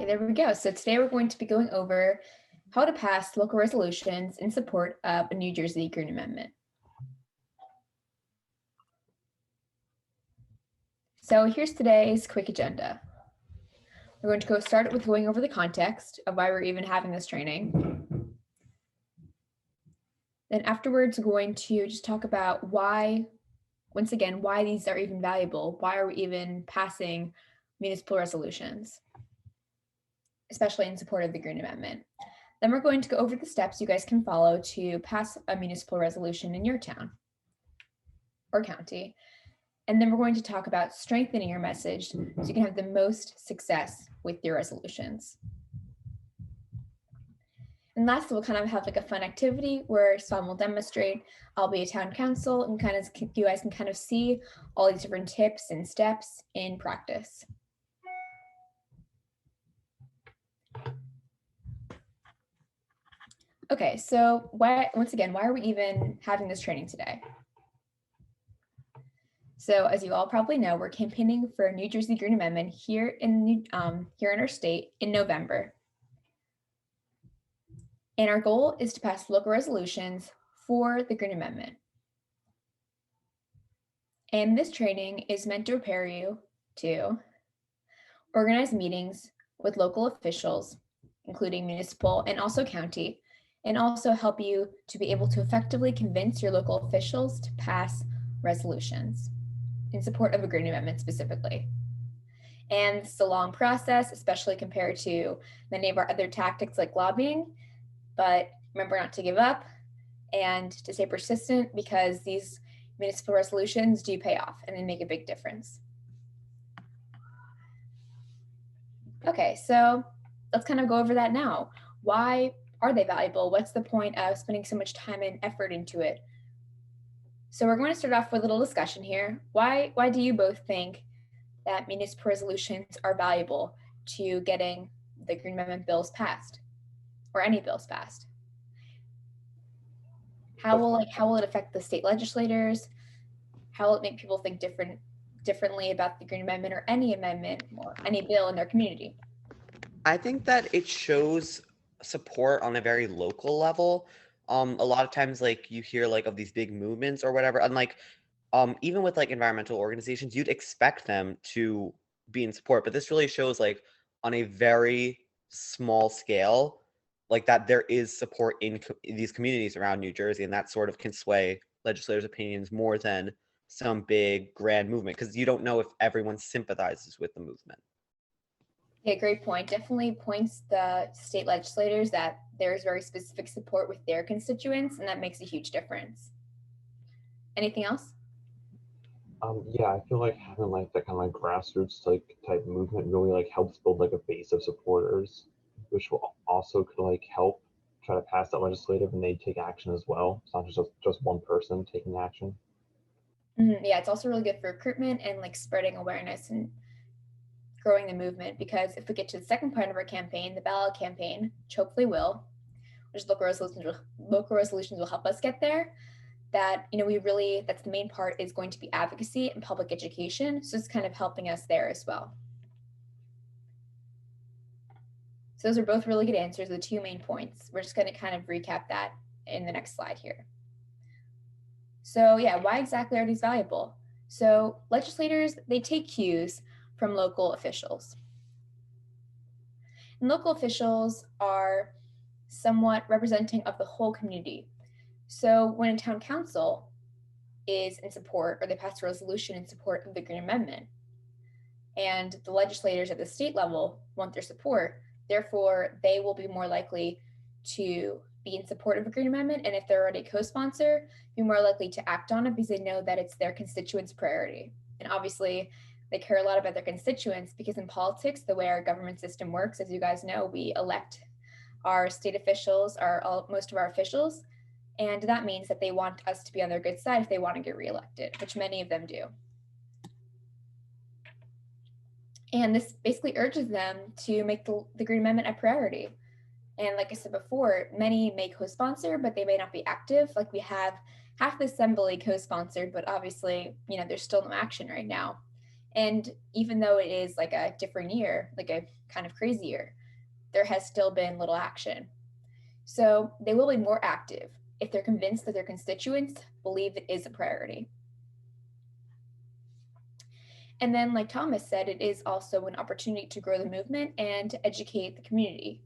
there we go. So today we're going to be going over how to pass local resolutions in support of a New Jersey Green Amendment. So here's today's quick agenda. We're going to start with going over the context of why we're even having this training. Then afterwards, we're going to just talk about why, once again, why these are even valuable. Why are we even passing municipal resolutions, especially in support of the Green Amendment? Then we're going to go over the steps you guys can follow to pass a municipal resolution in your town or county. And then we're going to talk about strengthening your message so you can have the most success with your resolutions. And lastly, we'll kind of have like a fun activity where Swan will demonstrate. I'll be a town council and you guys can kind of see all these different tips and steps in practice. Okay, so once again, why are we even having this training today? So as you all probably know, we're campaigning for a New Jersey Green Amendment here in our state in November. And our goal is to pass local resolutions for the Green Amendment. And this training is meant to prepare you to organize meetings with local officials, including municipal and also county, and also help you to be able to effectively convince your local officials to pass resolutions in support of a Green Amendment specifically. And it's a long process, especially compared to many of our other tactics like lobbying, but remember not to give up and to stay persistent because these municipal resolutions do pay off and they make a big difference. Okay, so let's kind of go over that now. Why are they valuable? What's the point of spending so much time and effort into it? So we're going to start off with a little discussion here. Why do you both think that municipal resolutions are valuable to getting the Green Amendment bills passed or any bills passed? How will it affect the state legislators? How will it make people think differently about the Green Amendment or any amendment or any bill in their community? I think that it shows support on a very local level. A lot of times, like you hear like of these big movements or whatever, and like even with like environmental organizations, you'd expect them to be in support, but this really shows like on a very small scale, like that there is support in these communities around New Jersey, and that sort of can sway legislators' opinions more than some big grand movement because you don't know if everyone sympathizes with the movement. Yeah, great point. Definitely points the state legislators that there's very specific support with their constituents, and that makes a huge difference. Anything else? Yeah, I feel like having like that kind of like grassroots like type movement really like helps build like a base of supporters, which will also could like help try to pass that legislative and they take action as well. It's not just one person taking action. Yeah, it's also really good for recruitment and like spreading awareness and growing the movement, because if we get to the second part of our campaign, the ballot campaign, which hopefully will, which local resolutions will help us get there, that that's the main part is going to be advocacy and public education. So it's kind of helping us there as well. So those are both really good answers, the two main points. We're just going to kind of recap that in the next slide here. So yeah, why exactly are these valuable? So legislators, they take cues from local officials. And local officials are somewhat representing of the whole community. So when a town council is in support or they pass a resolution in support of the Green Amendment, and the legislators at the state level want their support, therefore they will be more likely to be in support of a Green Amendment, and if they're already a co-sponsor, be more likely to act on it because they know that it's their constituents' priority. And obviously, they care a lot about their constituents because in politics, the way our government system works, as you guys know, we elect our state officials, most of our officials, and that means that they want us to be on their good side if they want to get reelected, which many of them do. And this basically urges them to make the Green Amendment a priority. And like I said before, many may co-sponsor, but they may not be active. Like we have half the assembly co-sponsored, but obviously, there's still no action right now. And even though it is like a different year, like a kind of crazy year, there has still been little action. So they will be more active if they're convinced that their constituents believe it is a priority. And then, like Thomas said, it is also an opportunity to grow the movement and to educate the community.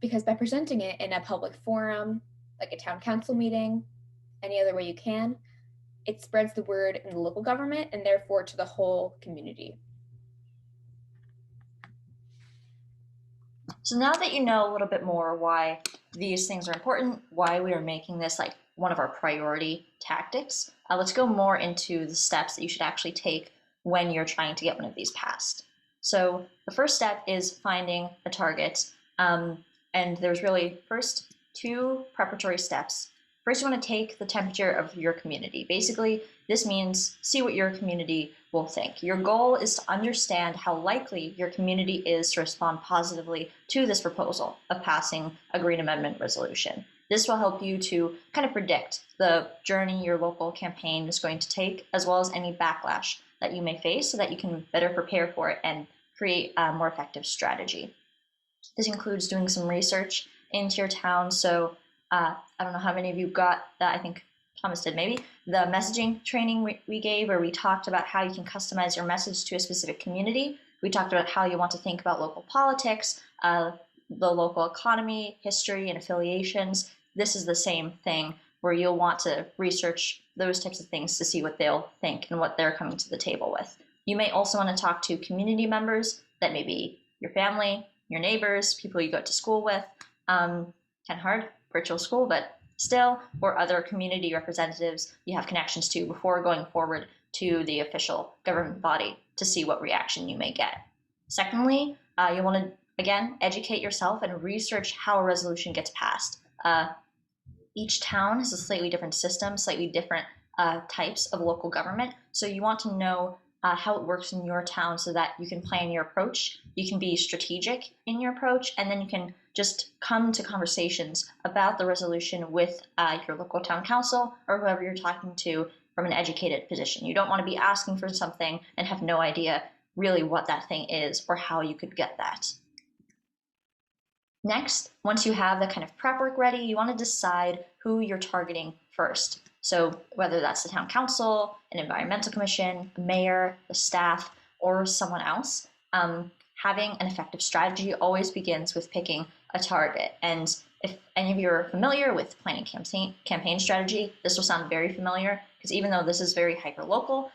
Because by presenting it in a public forum, like a town council meeting, any other way you can, it spreads the word in the local government and therefore to the whole community. So now that you know a little bit more why these things are important, why we are making this like one of our priority tactics, let's go more into the steps that you should actually take when you're trying to get one of these passed. So the first step is finding a target. And there's really first 2 preparatory steps. First, you want to take the temperature of your community. Basically, this means see what your community will think. Your goal is to understand how likely your community is to respond positively to this proposal of passing a Green Amendment resolution. This will help you to kind of predict the journey your local campaign is going to take, as well as any backlash that you may face so that you can better prepare for it and create a more effective strategy. This includes doing some research into your town. So I don't know how many of you got that. I think Thomas did maybe. The messaging training we gave, where we talked about how you can customize your message to a specific community. We talked about how you want to think about local politics, the local economy, history, and affiliations. This is the same thing where you'll want to research those types of things to see what they'll think and what they're coming to the table with. You may also want to talk to community members that may be your family, your neighbors, people you go to school with, kind of hard, virtual school, but still, or other community representatives you have connections to before going forward to the official government body to see what reaction you may get. Secondly, you want to, again, educate yourself and research how a resolution gets passed. Each town has a slightly different system, slightly different types of local government, so you want to know how it works in your town so that you can plan your approach, you can be strategic in your approach, and then you can just come to conversations about the resolution with your local town council or whoever you're talking to from an educated position. You don't want to be asking for something and have no idea really what that thing is or how you could get that. Next, once you have the kind of prep work ready, you want to decide who you're targeting first. So whether that's the town council, an environmental commission, a mayor, the staff, or someone else, having an effective strategy always begins with picking a target. And if any of you are familiar with planning campaign strategy, this will sound very familiar, because even though this is very hyper-local,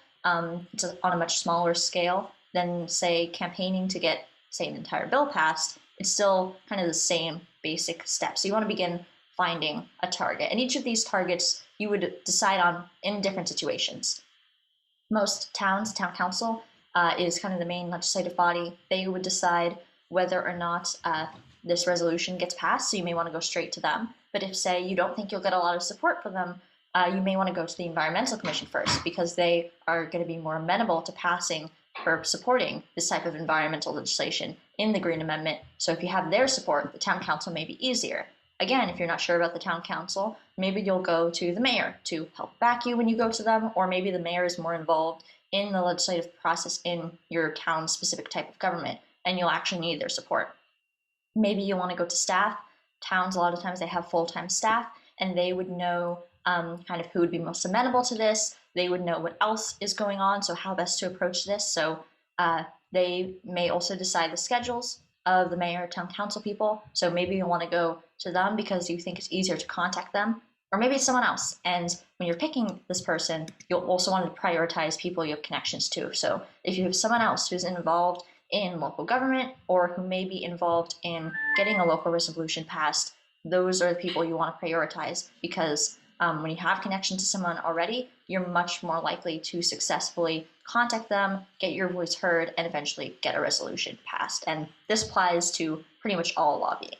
it's on a much smaller scale than, say, campaigning to get, say, an entire bill passed. It's still kind of the same basic steps. So you want to begin finding a target. And each of these targets you would decide on in different situations. Most towns, town council is kind of the main legislative body. They would decide whether or not this resolution gets passed, so you may want to go straight to them. But if, say, you don't think you'll get a lot of support from them, you may want to go to the Environmental Commission first, because they are going to be more amenable to passing or supporting this type of environmental legislation in the Green Amendment. So if you have their support, the town council may be easier. Again, if you're not sure about the town council, maybe you'll go to the mayor to help back you when you go to them, or maybe the mayor is more involved in the legislative process in your town's specific type of government, and you'll actually need their support. Maybe you want to go to staff. Towns, a lot of times they have full-time staff, and they would know kind of who would be most amenable to this. They would know what else is going on, so how best to approach this. So they may also decide the schedules of the mayor, town council people. So maybe you want to go to them because you think it's easier to contact them, or maybe it's someone else. And when you're picking this person, you'll also want to prioritize people you have connections to. So if you have someone else who's involved in local government or who may be involved in getting a local resolution passed, those are the people you want to prioritize, because when you have connection to someone already, you're much more likely to successfully contact them, get your voice heard, and eventually get a resolution passed. And this applies to pretty much all lobbying.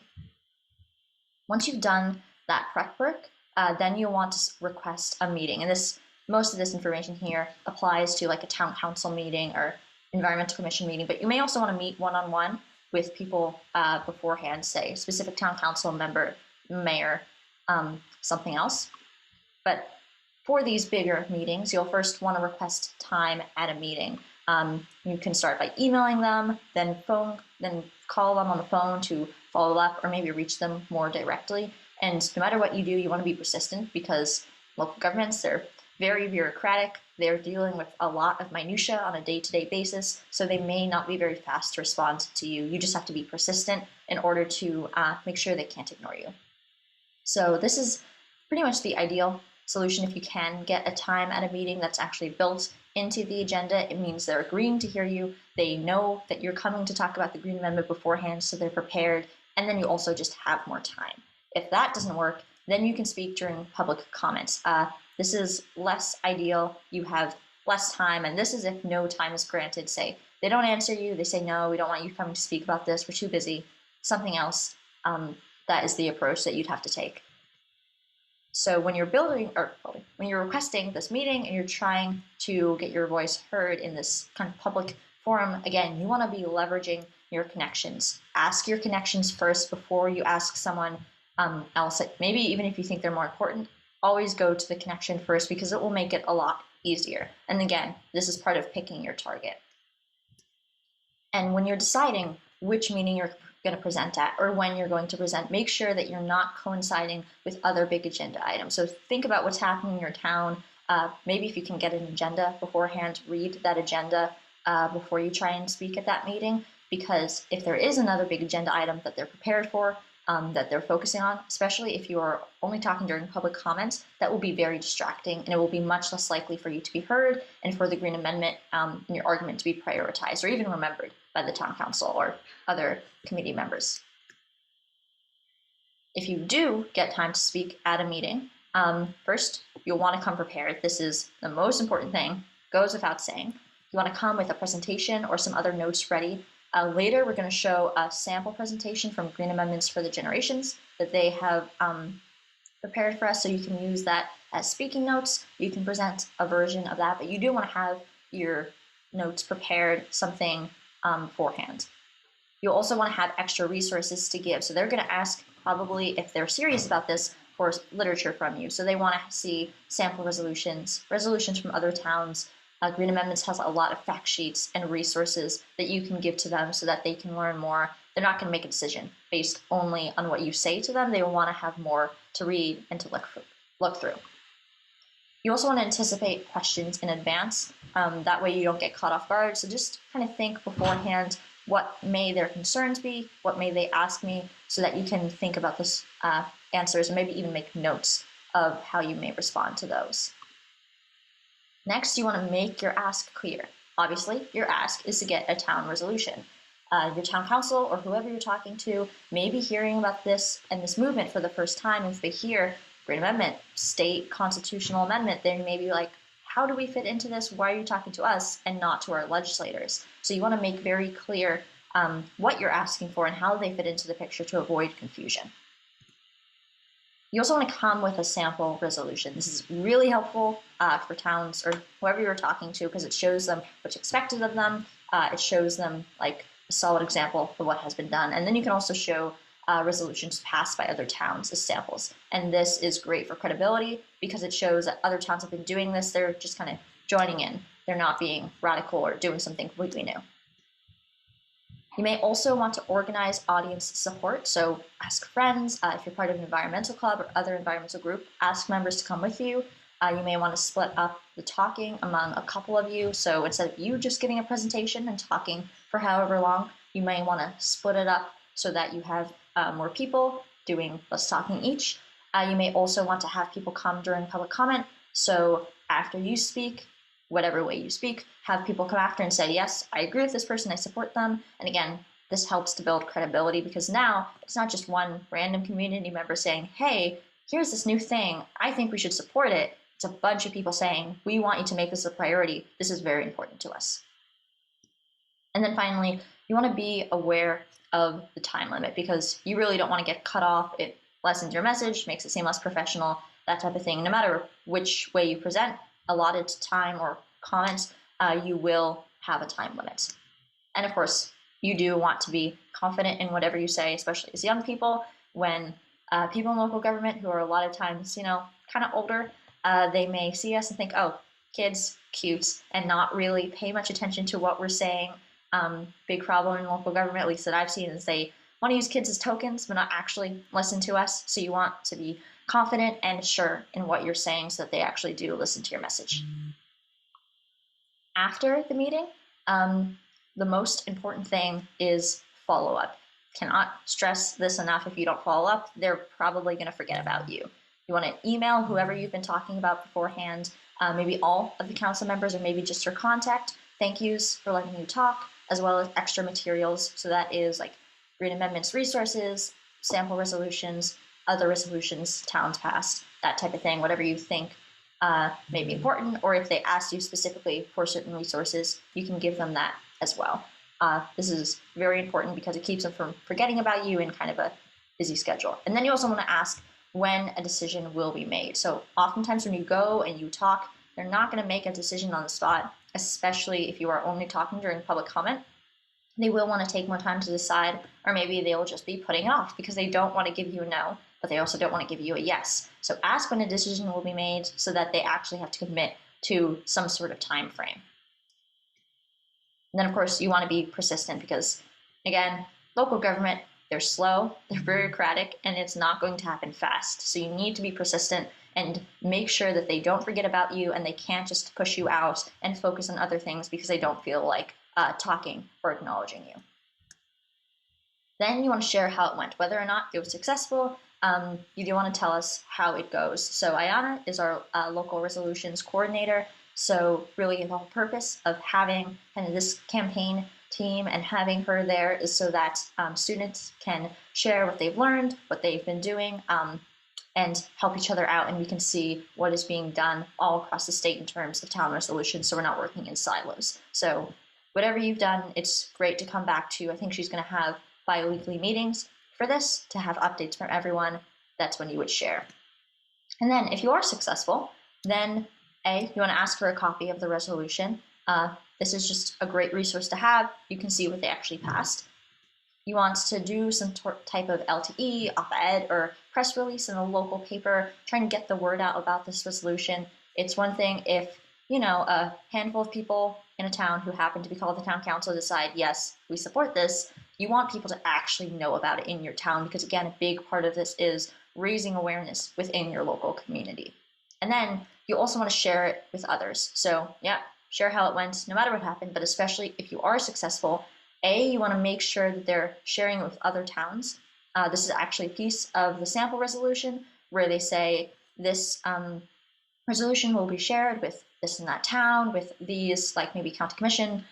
Once you've done that prep work, then you'll want to request a meeting. And most of this information here applies to like a town council meeting or environmental commission meeting, but you may also want to meet one-on-one with people beforehand, say specific town council member, mayor, something else. But for these bigger meetings, you'll first want to request time at a meeting. You can start by emailing them, then call them on the phone to follow up, or maybe reach them more directly. And no matter what you do, you want to be persistent, because local governments, they're very bureaucratic. They're dealing with a lot of minutia on a day-to-day basis, so they may not be very fast to respond to you. You just have to be persistent in order to make sure they can't ignore you. So this is pretty much the ideal solution. If you can get a time at a meeting that's actually built into the agenda, it means they're agreeing to hear you. They know that you're coming to talk about the Green Amendment beforehand, so they're prepared, and then you also just have more time. If that doesn't work, then you can speak during public comments. This is less ideal. You have less time, and this is if no time is granted. Say they don't answer you, they say, no, we don't want you coming to speak about this, we're too busy, something else. That is the approach that you'd have to take. So when you're when you're requesting this meeting and you're trying to get your voice heard in this kind of public forum, again, you want to be leveraging your connections. Ask your connections first before you ask someone else. Maybe even if you think they're more important, always go to the connection first, because it will make it a lot easier. And again, this is part of picking your target. And when you're deciding which meeting you're going to present at, or when you're going to present, make sure that you're not coinciding with other big agenda items. So think about what's happening in your town. Maybe if you can get an agenda beforehand, read that agenda before you try and speak at that meeting, because if there is another big agenda item that they're prepared for, that they're focusing on, especially if you are only talking during public comments, that will be very distracting, and it will be much less likely for you to be heard and for the Green Amendment and your argument to be prioritized or even remembered by the town council or other committee members. If you do get time to speak at a meeting, first, you'll want to come prepared. This is the most important thing, goes without saying. You want to come with a presentation or some other notes ready. Later, we're going to show a sample presentation from Green Amendments for the Generations that they have prepared for us, so you can use that as speaking notes. You can present a version of that, but you do want to have your notes prepared, something beforehand. You'll also want to have extra resources to give. So they're going to ask, probably if they're serious about this, for literature from you. So they want to see sample resolutions from other towns. Green Amendments has a lot of fact sheets and resources that you can give to them so that they can learn more. They're not going to make a decision based only on what you say to them. They want to have more to read and to look through. You also want to anticipate questions in advance. That way you don't get caught off guard. So just kind of think beforehand, what may their concerns be? What may they ask me? So that you can think about this answers, and maybe even make notes of how you may respond to those. Next, you want to make your ask clear. Obviously, your ask is to get a town resolution. Your town council or whoever you're talking to may be hearing about this and this movement for the first time. If they hear Green Amendment, state constitutional amendment, they may be like, how do we fit into this? Why are you talking to us and not to our legislators? So you want to make very clear what you're asking for and how they fit into the picture to avoid confusion. You also want to come with a sample resolution. This is really helpful for towns or whoever you're talking to, because it shows them what's expected of them. It shows them like a solid example of what has been done. And then you can also show resolutions passed by other towns as samples. And this is great for credibility because it shows that other towns have been doing this. They're just kind of joining in. They're not being radical or doing something completely new. You may also want to organize audience support. So ask friends, if you're part of an environmental club or other environmental group, ask members to come with you. You may want to split up the talking among a couple of you. So instead of you just giving a presentation and talking for however long, you may want to split it up so that you have more people doing less talking each. You may also want to have people come during public comment. So after you speak, whatever way you speak, have people come after and say, yes, I agree with this person, I support them. And again, this helps to build credibility because now it's not just one random community member saying, hey, here's this new thing, I think we should support it. It's a bunch of people saying, we want you to make this a priority. This is very important to us. And then finally, you want to be aware of the time limit because you really don't want to get cut off. It lessens your message, makes it seem less professional, that type of thing. No matter which way you present, allotted time or comments, you will have a time limit. And of course, you do want to be confident in whatever you say, especially as young people. When people in local government who are a lot of times, kind of older, they may see us and think, oh, kids cute and not really pay much attention to what we're saying. Big problem in local government, at least that I've seen, is they want to use kids as tokens, but not actually listen to us. So you want to be confident and sure in what you're saying so that they actually do listen to your message. After the meeting, the most important thing is follow up. Cannot stress this enough. If you don't follow up, they're probably going to forget about you. You want to email whoever you've been talking about beforehand, maybe all of the council members or maybe just your contact. Thank yous for letting you talk, as well as extra materials. So that is like Green Amendments resources, sample resolutions, other resolutions towns passed, that type of thing, whatever you think may be important, or if they ask you specifically for certain resources, you can give them that as well. This is very important because it keeps them from forgetting about you in kind of a busy schedule. And then you also want to ask when a decision will be made. So oftentimes when you go and you talk, they're not going to make a decision on the spot, especially if you are only talking during public comment. They will want to take more time to decide, or maybe they will just be putting it off because they don't want to give you a no, but they also don't want to give you a yes. So ask when a decision will be made so that they actually have to commit to some sort of time frame. And then, of course, you want to be persistent because, again, local government, they're slow, they're bureaucratic, and it's not going to happen fast. So you need to be persistent and make sure that they don't forget about you and they can't just push you out and focus on other things because they don't feel like talking or acknowledging you. Then you want to share how it went, whether or not it was successful. You do want to tell us how it goes. So Ayana is our local resolutions coordinator. So really the whole purpose of having kind of this campaign team and having her there is so that students can share what they've learned, what they've been doing, and help each other out, and we can see what is being done all across the state in terms of town resolutions, so we're not working in silos. So whatever you've done, it's great to come back to. I think she's going to have bi-weekly meetings for this to have updates from everyone. That's when you would share. And then if you are successful, then you want to ask for a copy of the resolution. This is just a great resource to have. You can see what they actually passed. You want to do some type of LTE, op-ed, or press release in a local paper, trying to get the word out about this resolution. It's one thing if, a handful of people in a town who happen to be called the town council decide, yes, we support this. You want people to actually know about it in your town because, again, a big part of this is raising awareness within your local community. And then you also want to share it with others. So, share how it went, no matter what happened, but especially if you are successful, you want to make sure that they're sharing it with other towns. This is actually a piece of the sample resolution where they say this resolution will be shared with this and that town, with these, like maybe county commission,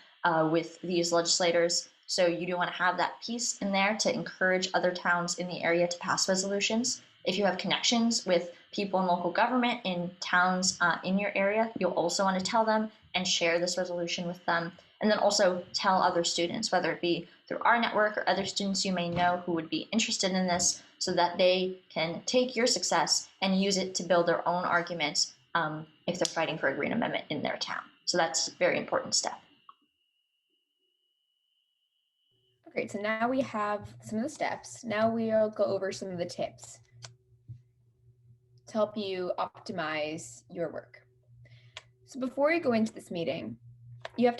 with these legislators. So you do want to have that piece in there to encourage other towns in the area to pass resolutions. If you have connections with people in local government in towns in your area, you'll also want to tell them and share this resolution with them. And then also tell other students, whether it be through our network or other students you may know who would be interested in this, so that they can take your success and use it to build their own arguments if they're fighting for a green amendment in their town. So that's a very important step. Great, so now we have some of the steps. Now we'll go over some of the tips to help you optimize your work. So before you go into this meeting, you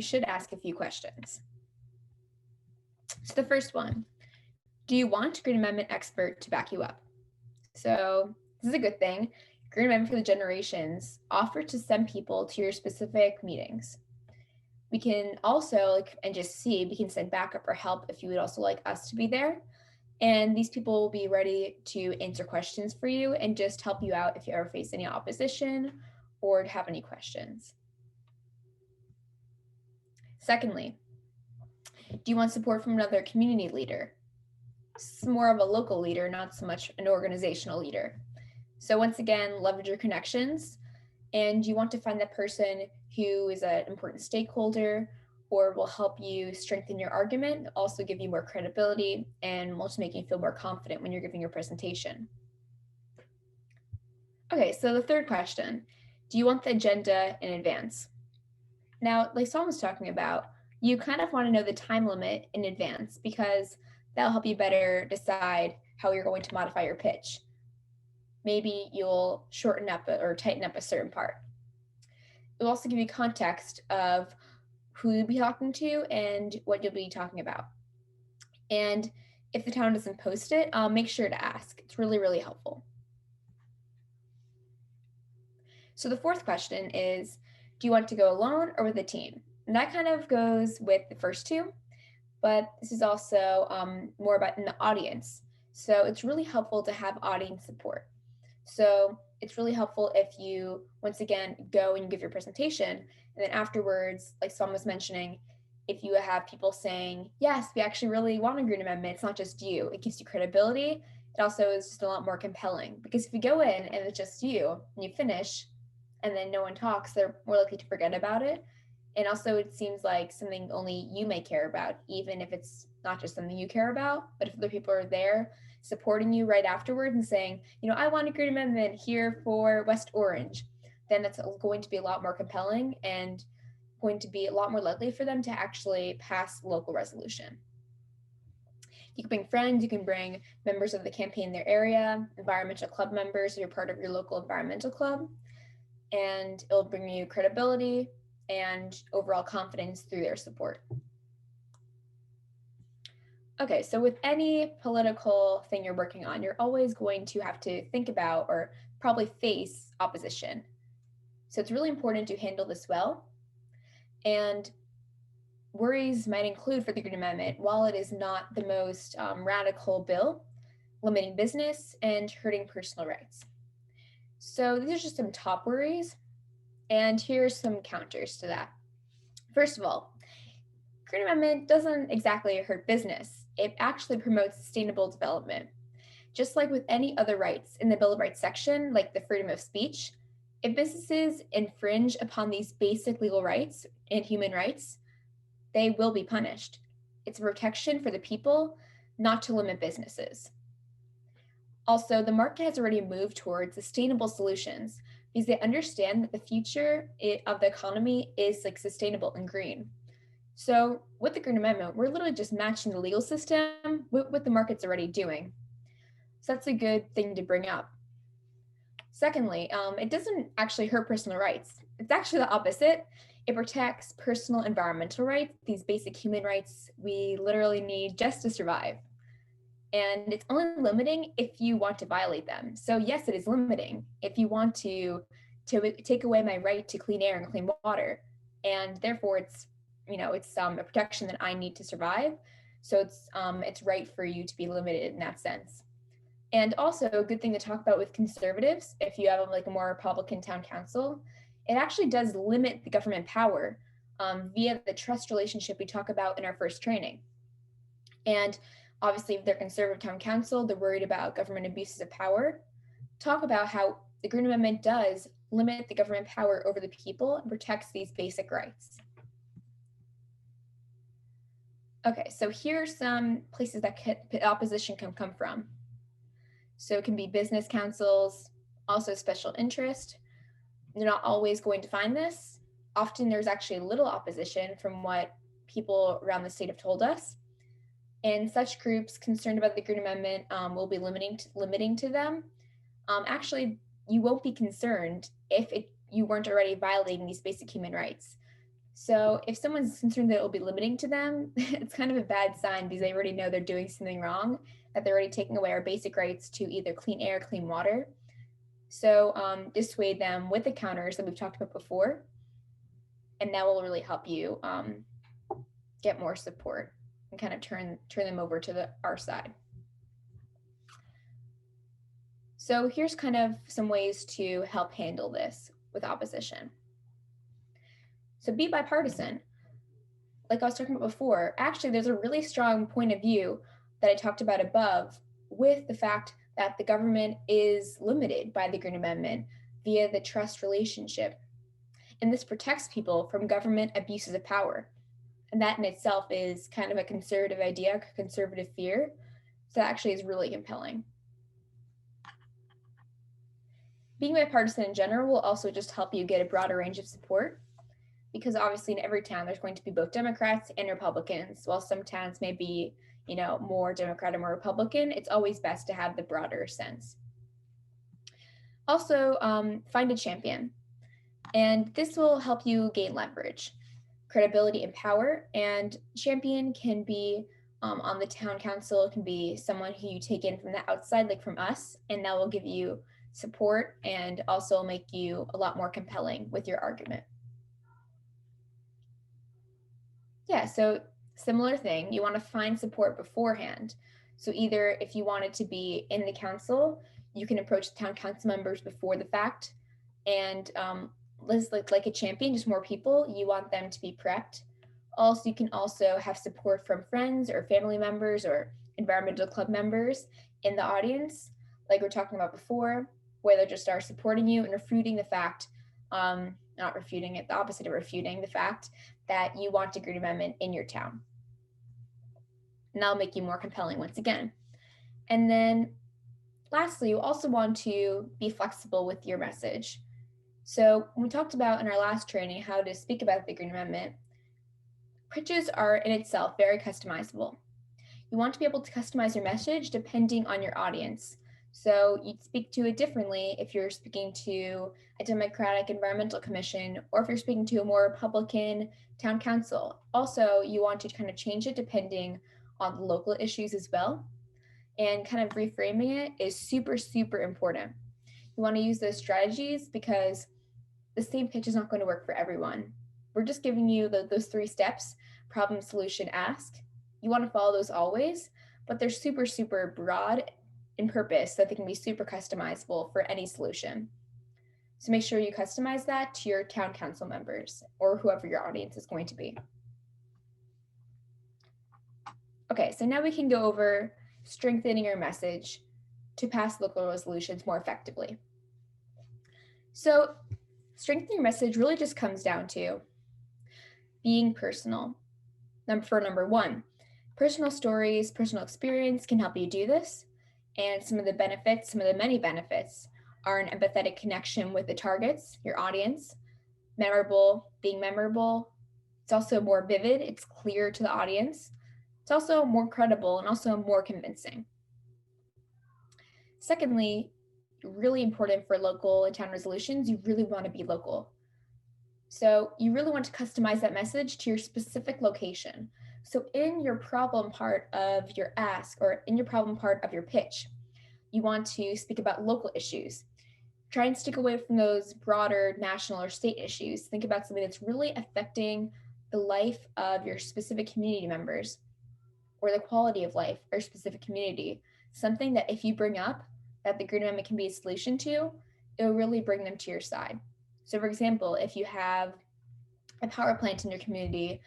should ask a few questions. So the first one, do you want a Green Amendment expert to back you up? So this is a good thing. Green Amendment for the Generations offer to send people to your specific meetings. We can also, we can send backup or help if you would also like us to be there. And these people will be ready to answer questions for you and just help you out if you ever face any opposition or have any questions. Secondly, do you want support from another community leader? It's more of a local leader, not so much an organizational leader. So once again, leverage your connections, and you want to find that person who is an important stakeholder or will help you strengthen your argument, also give you more credibility, and also make you feel more confident when you're giving your presentation. Okay, so the third question, do you want the agenda in advance? Now, like Saul was talking about, you kind of want to know the time limit in advance because that'll help you better decide how you're going to modify your pitch. Maybe you'll shorten up or tighten up a certain part. It'll also give you context of who you'll be talking to and what you'll be talking about. And if the town doesn't post it, make sure to ask. It's really, really helpful. So the fourth question is, do you want to go alone or with a team? And that kind of goes with the first two, but this is also more about in the audience. So it's really helpful to have audience support. So it's really helpful if you, once again, go and you give your presentation, and then afterwards, like Swan was mentioning, if you have people saying, yes, we actually really want a green amendment, it's not just you, it gives you credibility. It also is just a lot more compelling, because if you go in and it's just you and you finish and then no one talks, they're more likely to forget about it. And also it seems like something only you may care about, even if it's not just something you care about, but if other people are there supporting you right afterwards and saying, I want a green amendment here for West Orange, then that's going to be a lot more compelling and going to be a lot more likely for them to actually pass local resolution. You can bring friends, you can bring members of the campaign in their area, environmental club members if you're part of your local environmental club, and it'll bring you credibility and overall confidence through their support. Okay, so with any political thing you're working on, you're always going to have to think about or probably face opposition. So it's really important to handle this well. And worries might include for the Green Amendment, while it is not the most radical bill, limiting business and hurting personal rights. So these are just some top worries, and here's some counters to that. First of all, Green Amendment doesn't exactly hurt business. It actually promotes sustainable development. Just like with any other rights in the Bill of Rights section, like the freedom of speech, if businesses infringe upon these basic legal rights and human rights, they will be punished. It's a protection for the people, not to limit businesses. Also, the market has already moved towards sustainable solutions because they understand that the future of the economy is like sustainable and green. So with the Green Amendment, we're literally just matching the legal system with what the market's already doing. So that's a good thing to bring up. Secondly, it doesn't actually hurt personal rights. It's actually the opposite. It protects personal environmental rights, these basic human rights we literally need just to survive. And it's only limiting if you want to violate them. So yes, it is limiting if you want to take away my right to clean air and clean water. And therefore it's a protection that I need to survive. So it's right for you to be limited in that sense. And also a good thing to talk about with conservatives, if you have like a more Republican town council, it actually does limit the government power via the trust relationship we talk about in our first training. And obviously, if they're conservative town council, they're worried about government abuses of power. Talk about how the Green Amendment does limit the government power over the people and protects these basic rights. Okay, so here's some places that opposition can come from. So it can be business councils, also special interest. They're not always going to find this. Often there's actually little opposition from what people around the state have told us. And such groups concerned about the Green Amendment will be limiting to them. Actually, you won't be concerned if you weren't already violating these basic human rights. So if someone's concerned that it will be limiting to them, it's kind of a bad sign because they already know they're doing something wrong, that they're already taking away our basic rights to either clean air, clean water. So dissuade them with the counters that we've talked about before, and that will really help you get more support and kind of turn them over to our side. So here's kind of some ways to help handle this with opposition. So be bipartisan. Like I was talking about before, actually there's a really strong point of view that I talked about above with the fact that the government is limited by the Green Amendment via the trust relationship. And this protects people from government abuses of power. And that in itself is kind of a conservative idea, a conservative fear. So that actually is really compelling. Being bipartisan in general will also just help you get a broader range of support, because obviously in every town there's going to be both Democrats and Republicans. While some towns may be, more Democrat or more Republican, it's always best to have the broader sense. Also, find a champion. And this will help you gain leverage, credibility, and power. And champion can be on the town council, it can be someone who you take in from the outside, like from us, and that will give you support and also make you a lot more compelling with your argument. Yeah, so similar thing, you want to find support beforehand. So either if you wanted to be in the council, you can approach the town council members before the fact and list like a champion, just more people, you want them to be prepped. Also, you can also have support from friends or family members or environmental club members in the audience, like we're talking about before, where they just are supporting you and refuting the fact, not refuting it, the opposite of refuting the fact that you want a green amendment in your town. And that'll make you more compelling once again. And then lastly, you also want to be flexible with your message. So we talked about in our last training how to speak about the Green Amendment. Pitches are in itself very customizable. You want to be able to customize your message depending on your audience. So you'd speak to it differently if you're speaking to a Democratic Environmental Commission or if you're speaking to a more Republican town council. Also, you want to kind of change it depending on the local issues as well. And kind of reframing it is super, super important. You want to use those strategies because the same pitch is not going to work for everyone. We're just giving you those 3 steps: problem, solution, ask. You want to follow those always, but they're super, super broad in purpose so that they can be super customizable for any solution. So make sure you customize that to your town council members or whoever your audience is going to be. Okay, so now we can go over strengthening your message to pass local resolutions more effectively. So strengthening your message really just comes down to being personal. For number 1, personal stories, personal experience can help you do this. And some of the benefits, some of the many benefits, are an empathetic connection with the targets, your audience, being memorable. It's also more vivid, it's clear to the audience. It's also more credible and also more convincing. Secondly, really important for local and town resolutions, you really want to be local. So you really want to customize that message to your specific location. So in your problem part of your ask or in your problem part of your pitch, you want to speak about local issues. Try and stick away from those broader national or state issues. Think about something that's really affecting the life of your specific community members or the quality of life of your specific community. Something that if you bring up that the Green Amendment can be a solution to, it will really bring them to your side. So for example, if you have a power plant in your community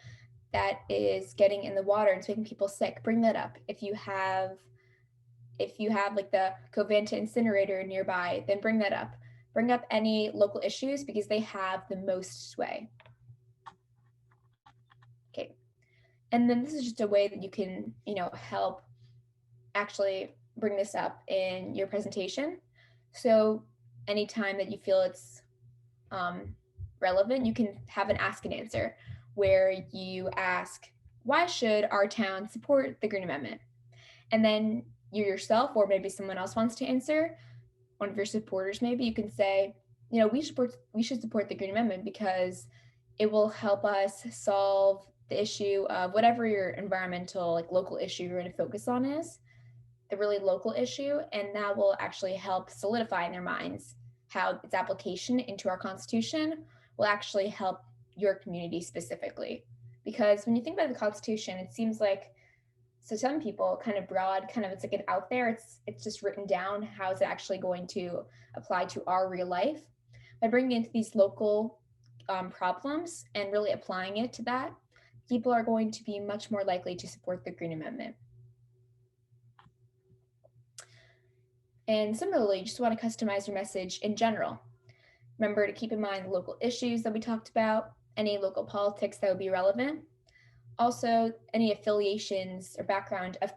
that is getting in the water and it's making people sick, bring that up. If you have like the Covanta incinerator nearby, then bring that up. Bring up any local issues because they have the most sway. Okay. And then this is just a way that you can, help actually bring this up in your presentation. So anytime that you feel it's relevant, you can have an ask and answer where you ask, why should our town support the Green Amendment? And then you yourself, or maybe someone else wants to answer, one of your supporters, maybe you can say, we should support the Green Amendment because it will help us solve the issue of whatever your environmental, like local issue you're going to focus on is, the really local issue, and that will actually help solidify in their minds how its application into our Constitution will actually help your community specifically. Because when you think about the Constitution, it seems like, so some people kind of broad, it's like an out there, it's just written down, how is it actually going to apply to our real life? By bringing into these local problems and really applying it to that, people are going to be much more likely to support the Green Amendment. And similarly, you just want to customize your message in general. Remember to keep in mind the local issues that we talked about, any local politics that would be relevant. Also, any affiliations or background of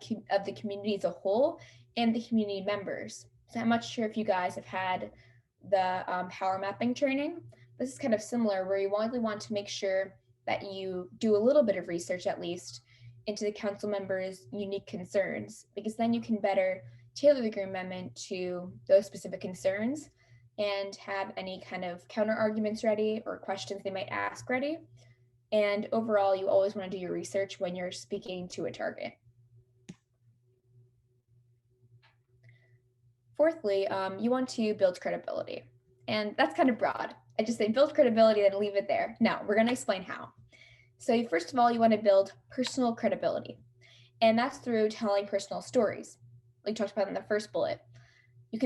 the community as a whole and the community members. So I'm not sure if you guys have had the power mapping training. This is kind of similar where you really want to make sure that you do a little bit of research at least into the council members' unique concerns, because then you can better tailor the Green Amendment to those specific concerns and have any kind of counter arguments ready or questions they might ask ready. And overall, you always want to do your research when you're speaking to a target. Fourthly, you want to build credibility. And that's kind of broad. I just say build credibility, then leave it there. No, we're going to explain how. So first of all, you want to build personal credibility. And that's through telling personal stories, like we talked about in the first bullet. You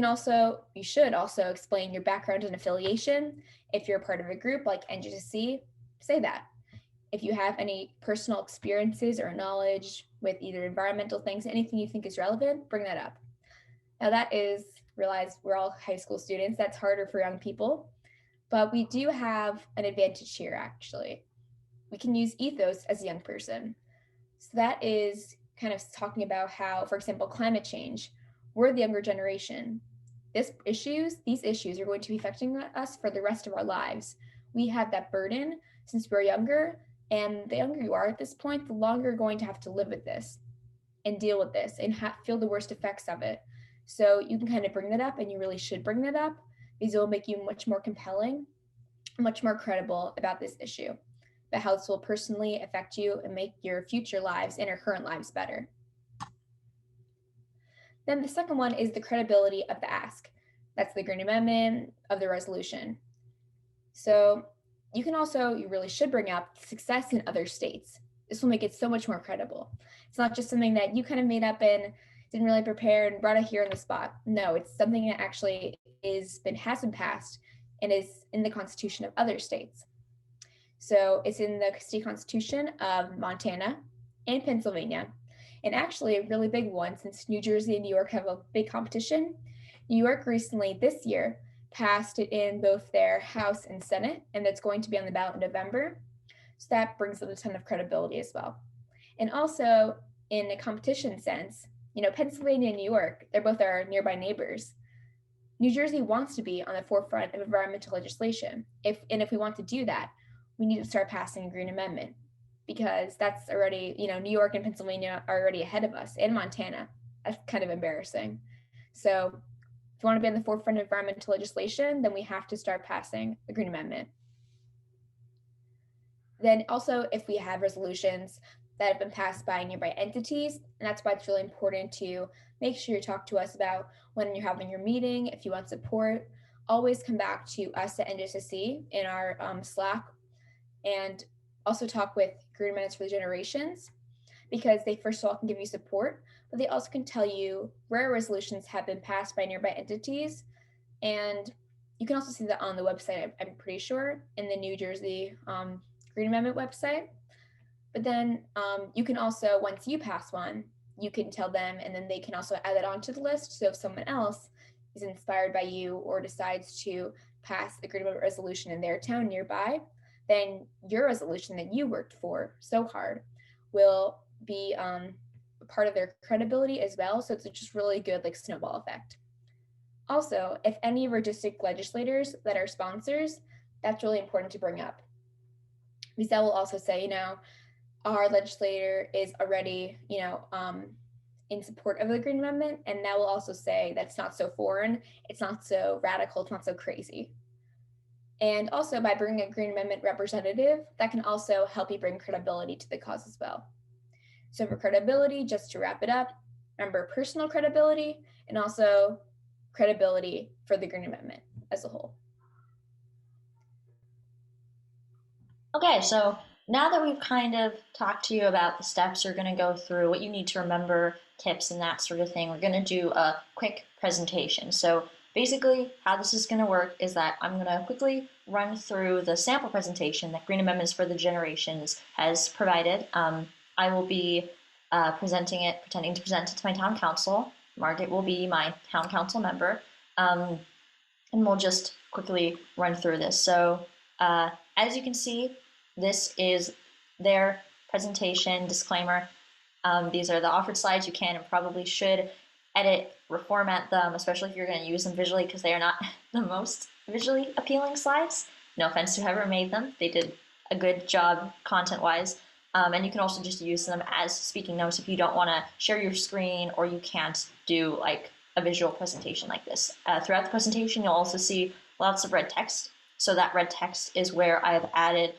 should also explain your background and affiliation. If you're a part of a group like NJC, say that. If you have any personal experiences or knowledge with either environmental things, anything you think is relevant, bring that up. Now realize we're all high school students, that's harder for young people, but we do have an advantage here actually. We can use ethos as a young person. So that is kind of talking about how, for example, climate change, we're the younger generation. These issues are going to be affecting us for the rest of our lives. We have that burden since we're younger, and the younger you are at this point, the longer you're going to have to live with this and deal with this and feel the worst effects of it. So you can kind of bring that up, and you really should bring that up because it will make you much more compelling, much more credible about this issue, about how this will personally affect you and make your future lives and your current lives better. Then the second one is the credibility of the ask. That's the Green Amendment of the resolution. So you really should bring up success in other states. This will make it so much more credible. It's not just something that you kind of made up and didn't really prepare and brought it here on the spot. No, it's something that actually has been passed and is in the constitution of other states. So it's in the state constitution of Montana and Pennsylvania. And actually a really big one, since New Jersey and New York have a big competition. New York recently this year passed it in both their House and Senate, and that's going to be on the ballot in November. So that brings up a ton of credibility as well. And also in a competition sense, Pennsylvania and New York, they're both our nearby neighbors. New Jersey wants to be on the forefront of environmental legislation. If we want to do that, we need to start passing a Green Amendment, because that's already, New York and Pennsylvania are already ahead of us, and Montana. That's kind of embarrassing. So if you want to be on the forefront of environmental legislation, then we have to start passing the Green Amendment. Then also, if we have resolutions that have been passed by nearby entities, and that's why it's really important to make sure you talk to us about when you're having your meeting. If you want support, always come back to us at NJSC in our Slack, and also talk with Green Amendments for the Generations, because they first of all can give you support, but they also can tell you where resolutions have been passed by nearby entities. And you can also see that on the website, I'm pretty sure, in the New Jersey Green Amendment website. But then you can also, once you pass one, you can tell them, and then they can also add that onto the list. So if someone else is inspired by you or decides to pass a Green Amendment resolution in their town nearby, then your resolution that you worked for so hard will be part of their credibility as well. So it's just really good, like, snowball effect. Also, if any of our district legislators that are sponsors, that's really important to bring up, because that will also say, our legislator is already, in support of the Green Amendment, and that will also say that's not so foreign, it's not so radical, it's not so crazy. And also, by bringing a Green Amendment representative, that can also help you bring credibility to the cause as well. So for credibility, just to wrap it up, remember personal credibility and also credibility for the Green Amendment as a whole. Okay, so now that we've kind of talked to you about the steps you're going to go through, what you need to remember, tips and that sort of thing, we're going to do a quick presentation. So basically, how this is going to work is that I'm going to quickly run through the sample presentation that Green Amendments for the Generations has provided. I will be pretending to present it to my town council. Margaret will be my town council member, and we'll just quickly run through this. So as you can see, this is their presentation disclaimer. These are the offered slides. You can and probably should edit, reformat them, especially if you're going to use them visually, because they are not the most visually appealing slides. No offense to whoever made them. They did a good job content-wise. And you can also just use them as speaking notes if you don't want to share your screen or you can't do like a visual presentation like this. Throughout the presentation, you'll also see lots of red text. So that red text is where I have added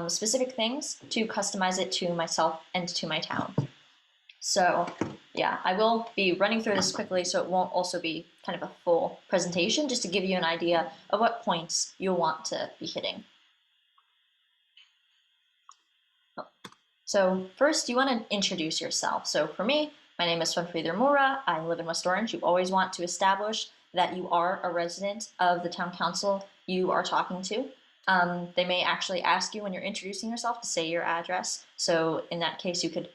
specific things to customize it to myself and to my town. So yeah, I will be running through this quickly, so it won't also be kind of a full presentation, just to give you an idea of what points you'll want to be hitting. So first, you want to introduce yourself. So for me, my name is Swanfrieder Mura. I live in West Orange. You always want to establish that you are a resident of the town council you are talking to. They may actually ask you when you're introducing yourself to say your address. So in that case, you could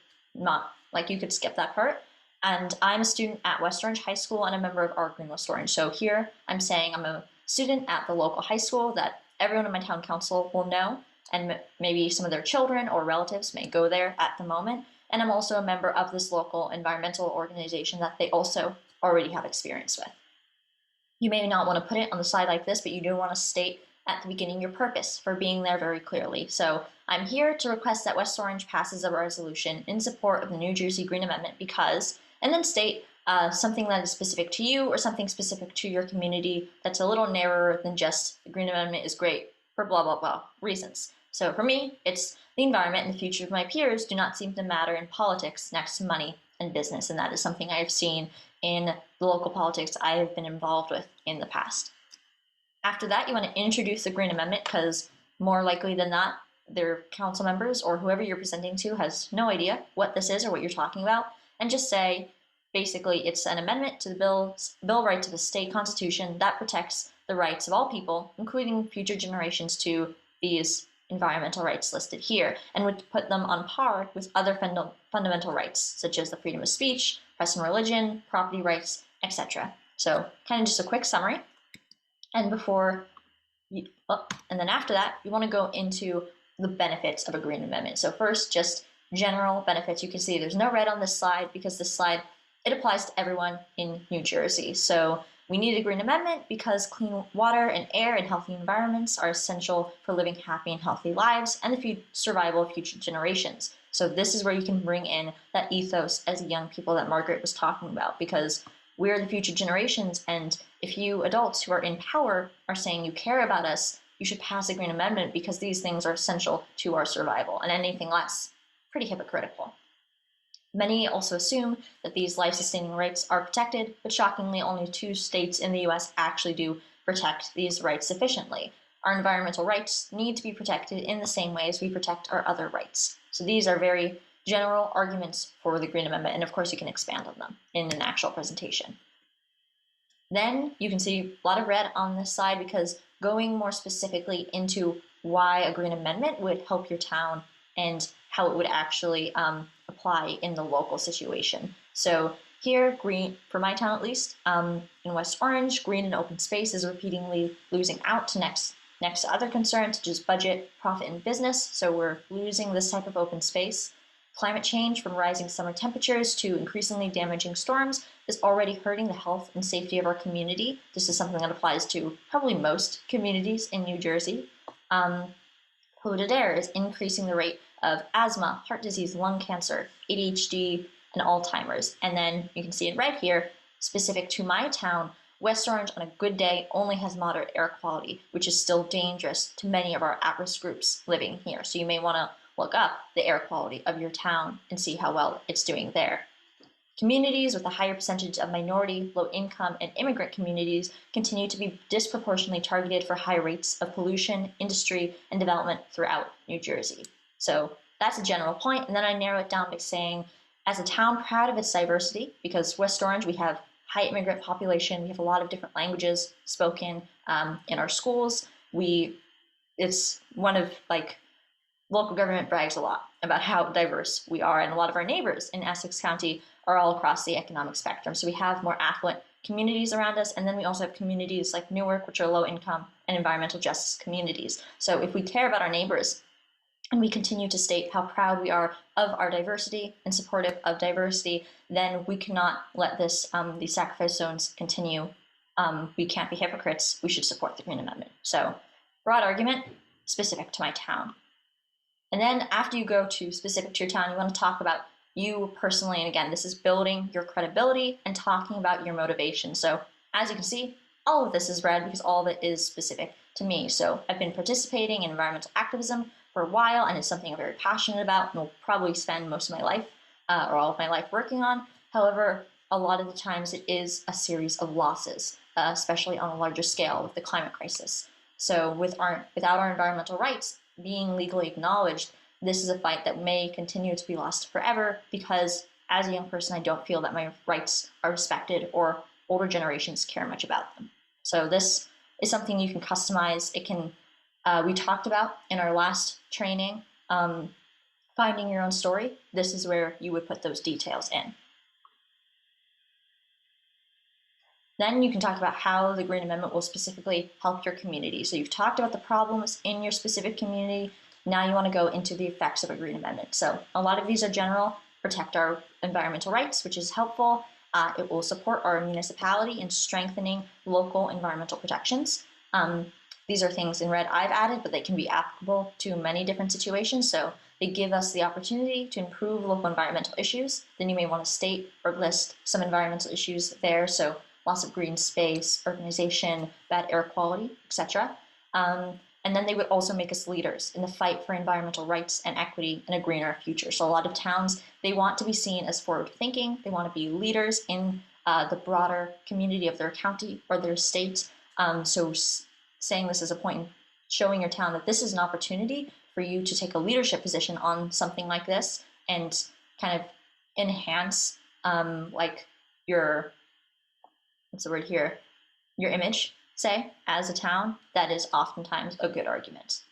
you could skip that part. And I'm a student at West Orange High School and a member of Our Green West Orange. So here I'm saying I'm a student at the local high school that everyone in my town council will know, and maybe some of their children or relatives may go there at the moment. And I'm also a member of this local environmental organization that they also already have experience with. You may not want to put it on the side like this, but you do want to state at the beginning your purpose for being there very clearly. So I'm here to request that West Orange passes a resolution in support of the New Jersey Green Amendment because, and then state something that is specific to you or something specific to your community that's a little narrower than just the Green Amendment is great for blah, blah, blah reasons. So for me, it's the environment and the future of my peers do not seem to matter in politics next to money and business. And that is something I have seen in the local politics I have been involved with in the past. After that, you want to introduce the Green Amendment because more likely than not, their council members or whoever you're presenting to has no idea what this is or what you're talking about. And just say, basically, it's an amendment to the Bill right to the state constitution that protects the rights of all people, including future generations, to these environmental rights listed here, and would put them on par with other fundamental rights, such as the freedom of speech, press and religion, property rights, etc. So kind of just a quick summary. And and then after that, you want to go into the benefits of a Green Amendment. So first, just general benefits. You can see there's no red on this slide because this slide, it applies to everyone in New Jersey. So we need a Green Amendment because clean water and air and healthy environments are essential for living happy and healthy lives and the survival of future generations. So this is where you can bring in that ethos as young people that Margaret was talking about, because we're the future generations, and if you adults who are in power are saying you care about us, you should pass a Green Amendment because these things are essential to our survival, and anything less, pretty hypocritical. Many also assume that these life-sustaining rights are protected, but shockingly, only 2 states in the US actually do protect these rights sufficiently. Our environmental rights need to be protected in the same way as we protect our other rights. So these are very general arguments for the Green Amendment, and of course you can expand on them in an actual presentation. Then you can see a lot of red on this side because going more specifically into why a Green Amendment would help your town and how it would actually apply in the local situation. So here, green, for my town at least, in West Orange, green and open space is repeatedly losing out to next to other concerns such as budget, profit, and business. So we're losing this type of open space. Climate change, from rising summer temperatures to increasingly damaging storms, is already hurting the health and safety of our community. This is something that applies to probably most communities in New Jersey. Polluted air is increasing the rate of asthma, heart disease, lung cancer, ADHD, and Alzheimer's. And then you can see in red here, specific to my town, West Orange on a good day only has moderate air quality, which is still dangerous to many of our at-risk groups living here. So you may want to look up the air quality of your town and see how well it's doing there. Communities with a higher percentage of minority, low-income, and immigrant communities continue to be disproportionately targeted for high rates of pollution, industry, and development throughout New Jersey. So that's a general point, and then I narrow it down by saying, as a town proud of its diversity, because West Orange, we have high immigrant population, we have a lot of different languages spoken in our schools. It's one of local government brags a lot about how diverse we are, and a lot of our neighbors in Essex County are all across the economic spectrum. So we have more affluent communities around us, and then we also have communities like Newark, which are low income and environmental justice communities. So if we care about our neighbors and we continue to state how proud we are of our diversity and supportive of diversity, then we cannot let these sacrifice zones continue. We can't be hypocrites. We should support the Green Amendment. So broad argument, specific to my town. And then after you go to specific to your town, you want to talk about you personally. And again, this is building your credibility and talking about your motivation. So as you can see, all of this is red because all of it is specific to me. So I've been participating in environmental activism for a while, and it's something I'm very passionate about and will probably spend most of my life or all of my life working on. However, a lot of the times it is a series of losses, especially on a larger scale with the climate crisis. So without our environmental rights being legally acknowledged, this is a fight that may continue to be lost forever because as a young person, I don't feel that my rights are respected or older generations care much about them. So this is something you can customize. It can, we talked about in our last training, finding your own story. This is where you would put those details in. Then you can talk about how the Green Amendment will specifically help your community. So you've talked about the problems in your specific community. Now you want to go into the effects of a Green Amendment. So a lot of these are general, protect our environmental rights, which is helpful. It will support our municipality in strengthening local environmental protections. These are things in red I've added, but they can be applicable to many different situations. So they give us the opportunity to improve local environmental issues. Then you may want to state or list some environmental issues there. So loss of green space, urbanization, bad air quality, etc. And then they would also make us leaders in the fight for environmental rights and equity and a greener future. So a lot of towns, they want to be seen as forward thinking. They want to be leaders in the broader community of their county or their state. So saying this as a point in showing your town that this is an opportunity for you to take a leadership position on something like this and kind of enhance like your, what's the word here, your image, say, as a town, that is oftentimes a good argument.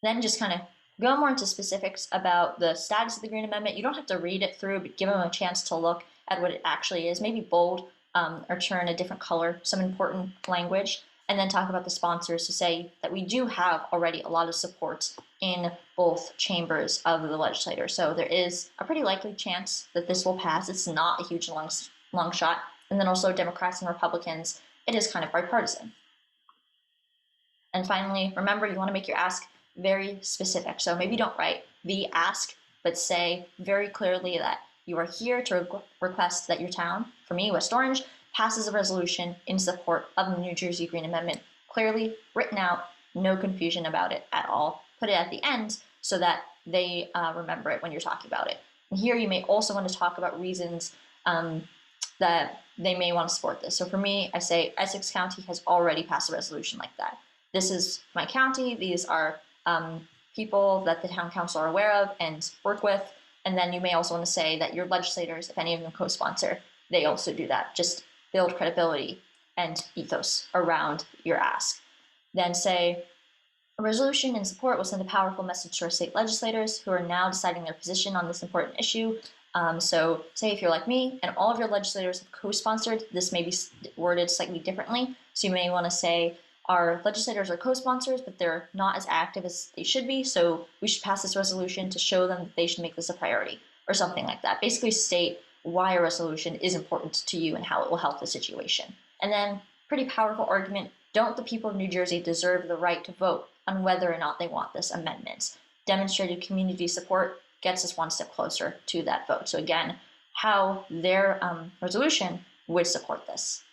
Then just kind of go more into specifics about the status of the Green Amendment. You don't have to read it through, but give them a chance to look at what it actually is, maybe bold or turn a different color, some important language, and then talk about the sponsors to say that we do have already a lot of support in both chambers of the legislature. So there is a pretty likely chance that this will pass. It's not a huge long shot. And then also Democrats and Republicans, it is kind of bipartisan. And finally, remember, you want to make your ask very specific. So maybe don't write the ask, but say very clearly that you are here to request that your town, for me, West Orange, passes a resolution in support of the New Jersey Green Amendment. Clearly written out, no confusion about it at all. Put it at the end so that they remember it when you're talking about it. And here you may also want to talk about reasons that they may want to support this. So for me, I say Essex County has already passed a resolution like that. This is my county. These are people that the town council are aware of and work with. And then you may also want to say that your legislators, if any of them co-sponsor, they also do that. Just build credibility and ethos around your ask. Then say, a resolution in support will send a powerful message to our state legislators who are now deciding their position on this important issue. So say if you're like me and all of your legislators have co-sponsored, this may be worded slightly differently. So you may want to say, our legislators are co-sponsors, but they're not as active as they should be. So we should pass this resolution to show them that they should make this a priority or something like that. Basically state why a resolution is important to you and how it will help the situation. And then pretty powerful argument, don't the people of New Jersey deserve the right to vote on whether or not they want this amendment? Demonstrated community support gets us one step closer to that vote. So again, how their resolution would support this.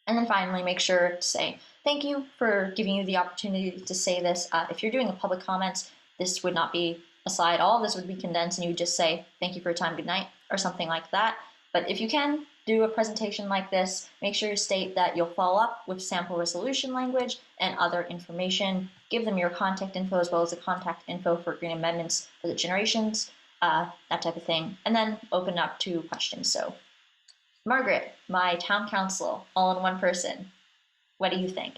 And then finally, make sure to say, thank you for giving you the opportunity to say this. If you're doing a public comment, this would not be a slide. All of this would be condensed and you would just say, thank you for your time, good night, or something like that. But if you can do a presentation like this, make sure you state that you'll follow up with sample resolution language and other information. Give them your contact info as well as the contact info for green amendments for the generations, that type of thing. And then open up to questions. So Margaret, my town council, all in one person. What do you think?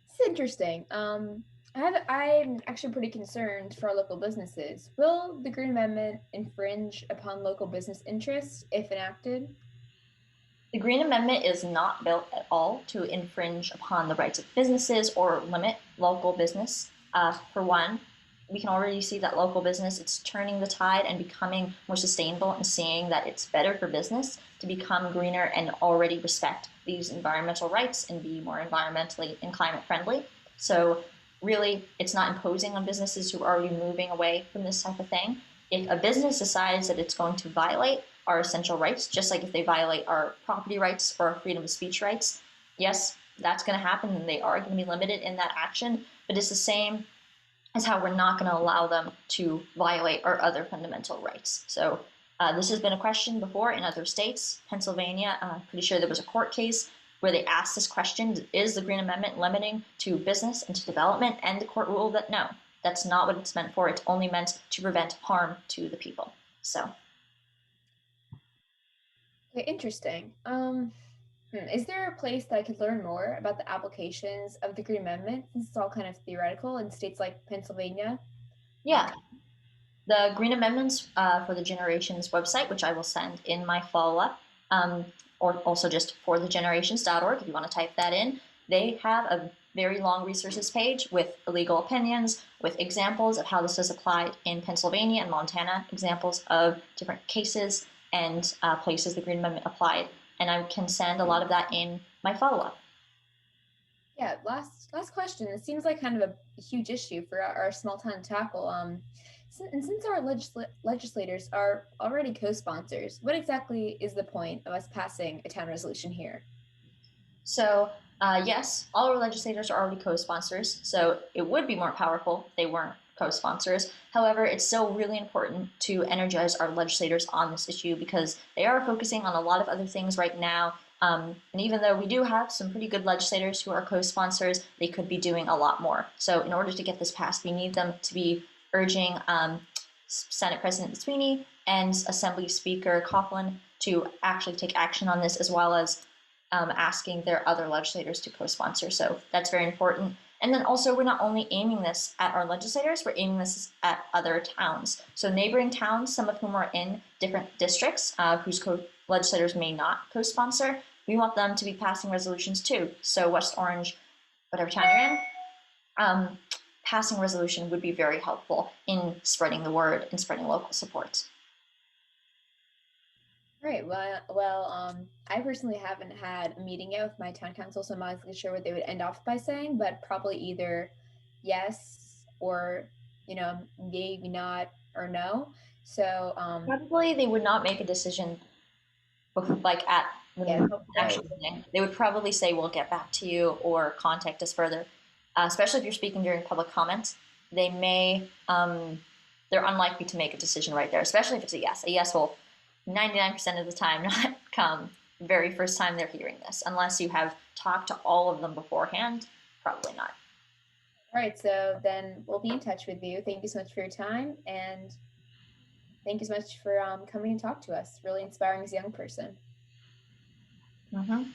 It's interesting. I'm actually pretty concerned for our local businesses. Will the Green Amendment infringe upon local business interests if enacted? The Green Amendment is not built at all to infringe upon the rights of businesses or limit local business. For one, we can already see that local business, it's turning the tide and becoming more sustainable and seeing that it's better for business to become greener and already respect these environmental rights and be more environmentally and climate friendly. So really, it's not imposing on businesses who are already moving away from this type of thing. If a business decides that it's going to violate our essential rights, just like if they violate our property rights or our freedom of speech rights. Yes, that's going to happen and they are going to be limited in that action, but it's the same as how we're not going to allow them to violate our other fundamental rights. So this has been a question before in other states. Pennsylvania, pretty sure there was a court case where they asked this question, is the Green Amendment limiting to business and to development? And the court ruled that no, that's not what it's meant for. It's only meant to prevent harm to the people. So. Okay, interesting. Is there a place that I could learn more about the applications of the Green Amendment, since it's all kind of theoretical in states like Pennsylvania? Yeah. The Green Amendments for the Generations website, which I will send in my follow-up, or also just forthegenerations.org if you want to type that in. They have a very long resources page with legal opinions, with examples of how this is applied in Pennsylvania and Montana, examples of different cases and places the Green Amendment applied. And I can send a lot of that in my follow-up. Yeah, last question. It seems like kind of a huge issue for our small town to tackle. Since our legislators are already co-sponsors, what exactly is the point of us passing a town resolution here? So yes, all our legislators are already co-sponsors, so it would be more powerful if they weren't co-sponsors. However, it's still really important to energize our legislators on this issue because they are focusing on a lot of other things right now. And even though we do have some pretty good legislators who are co-sponsors, they could be doing a lot more. So in order to get this passed, we need them to be urging Senate President Sweeney and Assembly Speaker Coughlin to actually take action on this, as well as asking their other legislators to co-sponsor. So that's very important. And then also, we're not only aiming this at our legislators, we're aiming this at other towns. So neighboring towns, some of whom are in different districts, whose legislators may not co-sponsor, we want them to be passing resolutions too. So West Orange, whatever town you're in, passing a resolution would be very helpful in spreading the word and spreading local support. Right. Well, I personally haven't had a meeting yet with my town council, so I'm not exactly sure what they would end off by saying, but probably either yes or, maybe not or no. So probably they would not make a decision like at the actual meeting. They would probably say, we'll get back to you or contact us further, especially if you're speaking during public comments. They may, they're unlikely to make a decision right there, especially if it's a yes. A yes will 99% of the time not come the very first time they're hearing this, unless you have talked to all of them beforehand. Probably not. All right, so then we'll be in touch with you. Thank you so much for your time, and thank you so much for coming and talk to us. Really inspiring as a young person.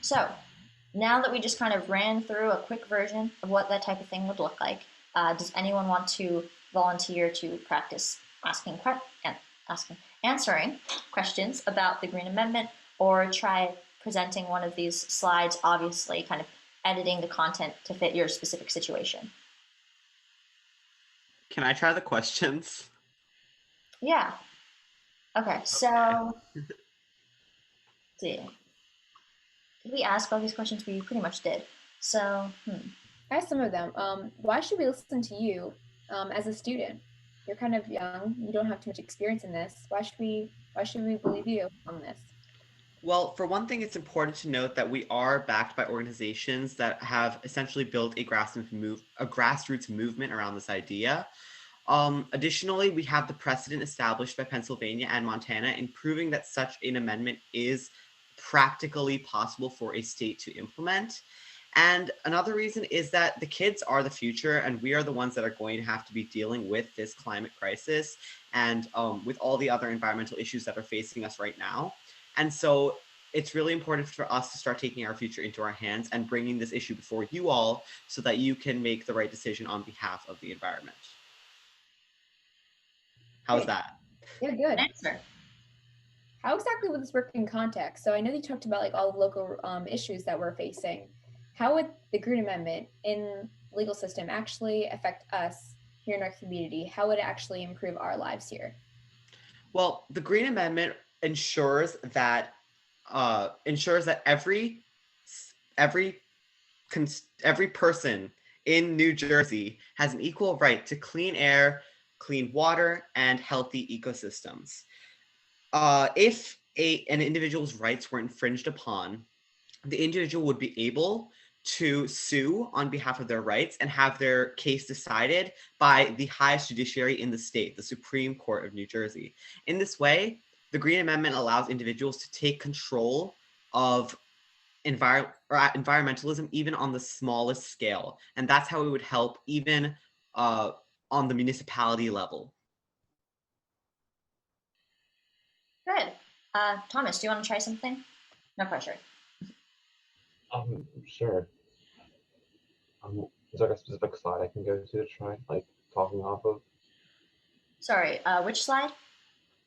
So now that we just kind of ran through a quick version of what that type of thing would look like, does anyone want to volunteer to practice answering questions about the Green Amendment, or try presenting one of these slides, obviously kind of editing the content to fit your specific situation? Can I try the questions? Yeah. Okay, so see. Did we ask all these questions? We pretty much did. So, I have some of them. Why should we listen to you as a student? You're kind of young. You don't have too much experience in this. Why should we believe you on this? Well, for one thing, it's important to note that we are backed by organizations that have essentially built a grassroots movement around this idea. Additionally, we have the precedent established by Pennsylvania and Montana in proving that such an amendment is practically possible for a state to implement. And another reason is that the kids are the future, and we are the ones that are going to have to be dealing with this climate crisis and with all the other environmental issues that are facing us right now. And so it's really important for us to start taking our future into our hands and bringing this issue before you all so that you can make the right decision on behalf of the environment. How's that? Yeah, good. Answer. How exactly would this work in context? So I know you talked about like all the local issues that we're facing. How would the Green Amendment in the legal system actually affect us here in our community? How would it actually improve our lives here? Well, the Green Amendment ensures that every person in New Jersey has an equal right to clean air, clean water, and healthy ecosystems. If an individual's rights were infringed upon, the individual would be able to sue on behalf of their rights and have their case decided by the highest judiciary in the state, the Supreme Court of New Jersey. In this way, the Green Amendment allows individuals to take control of environmentalism even on the smallest scale, and that's how it would help even on the municipality level. Good. Thomas, do you want to try something? No pressure. Sure. Is there a specific slide I can go to try, like, talking off of? Sorry, which slide?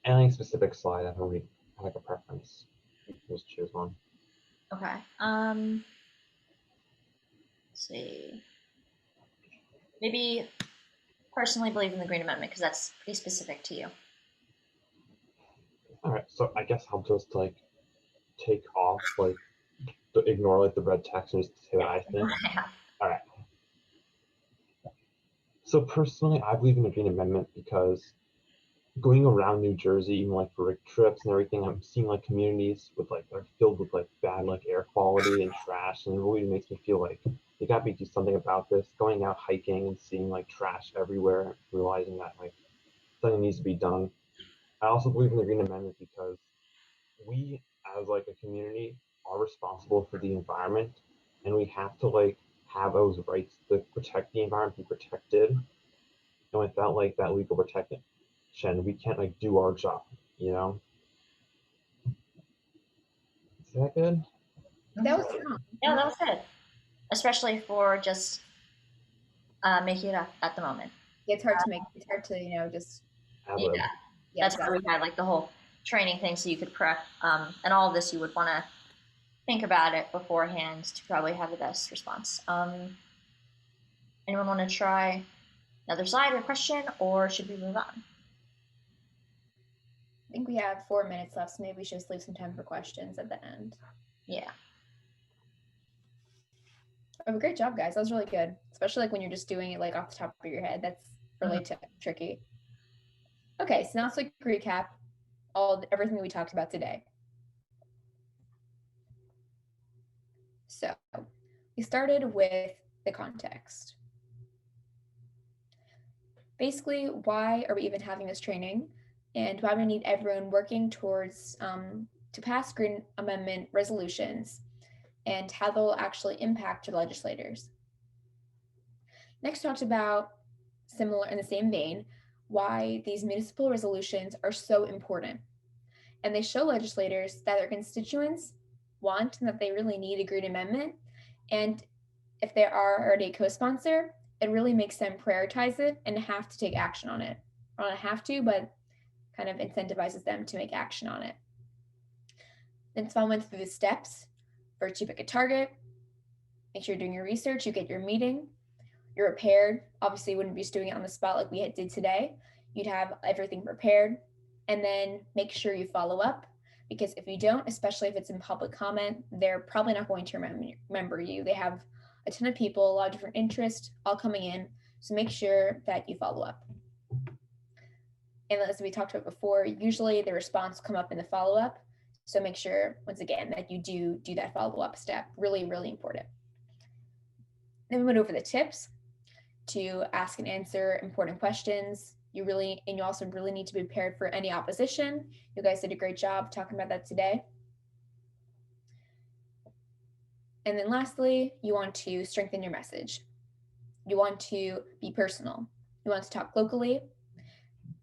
Any specific slide, I don't really have like a preference. Just choose one. Okay. Let's see. Maybe personally believe in the Green Amendment because that's pretty specific to you. All right, so I guess I'll just like take off, like, ignore like the red text and just say what I think. All right. So personally, I believe in the Green Amendment because going around New Jersey, even like for like trips and everything, I'm seeing like communities with like are filled with like bad like air quality and trash, and it really makes me feel like they got me to do something about this. Going out hiking and seeing like trash everywhere, realizing that like something needs to be done. I also believe in the Green Amendment because we as like a community are responsible for the environment, and we have to like have those rights to protect the environment, be protected, and without like that legal protection, we can't like do our job, you know? Is that good? That was strong. Yeah, that was good. Especially for just making it up at the moment. It's hard to make. It's hard to just. Yeah, that's why we had like the whole training thing, so you could prep. And all of this, you would want to think about it beforehand to probably have the best response. Anyone want to try another slide or question, or should we move on? I think we have 4 minutes left, so maybe we should just leave some time for questions at the end. Yeah. Oh, great job, guys. That was really good, especially like when you're just doing it like off the top of your head. That's really tricky. Okay, so now let's like recap everything we talked about today. So we started with the context. Basically, why are we even having this training, and why we need everyone working towards to pass Green Amendment resolutions, and how they'll actually impact your legislators. Next, talked about, similar in the same vein, why these municipal resolutions are so important. And they show legislators that their constituents want and that they really need a Green Amendment. And if they are already a co-sponsor, it really makes them prioritize it and have to take action on it. Or not have to, but kind of incentivizes them to make action on it. Then Sven went through the steps. First, you pick a target, make sure you're doing your research, you get your meeting, you're prepared. Obviously, you wouldn't be just doing it on the spot like we did today. You'd have everything prepared, and then make sure you follow up, because if you don't, especially if it's in public comment, they're probably not going to remember you. They have a ton of people, a lot of different interests all coming in, so make sure that you follow up. And as we talked about before, usually the response will come up in the follow-up. So make sure, once again, that you do that follow-up step. Really, really important. Then we went over the tips to ask and answer important questions. You also really need to be prepared for any opposition. You guys did a great job talking about that today. And then lastly, you want to strengthen your message. You want to be personal. You want to talk locally.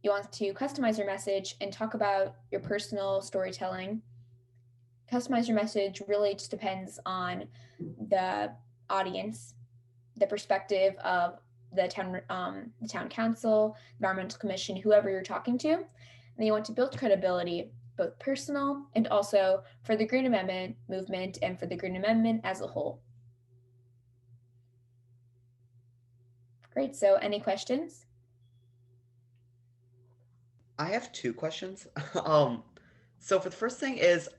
You want to customize your message and talk about your personal storytelling. Customize your message really just depends on the audience, the perspective of the town council, environmental commission, whoever you're talking to. And then you want to build credibility, both personal and also for the Green Amendment movement and for the Green Amendment as a whole. Great, so any questions? I have 2 questions. So for the first thing is,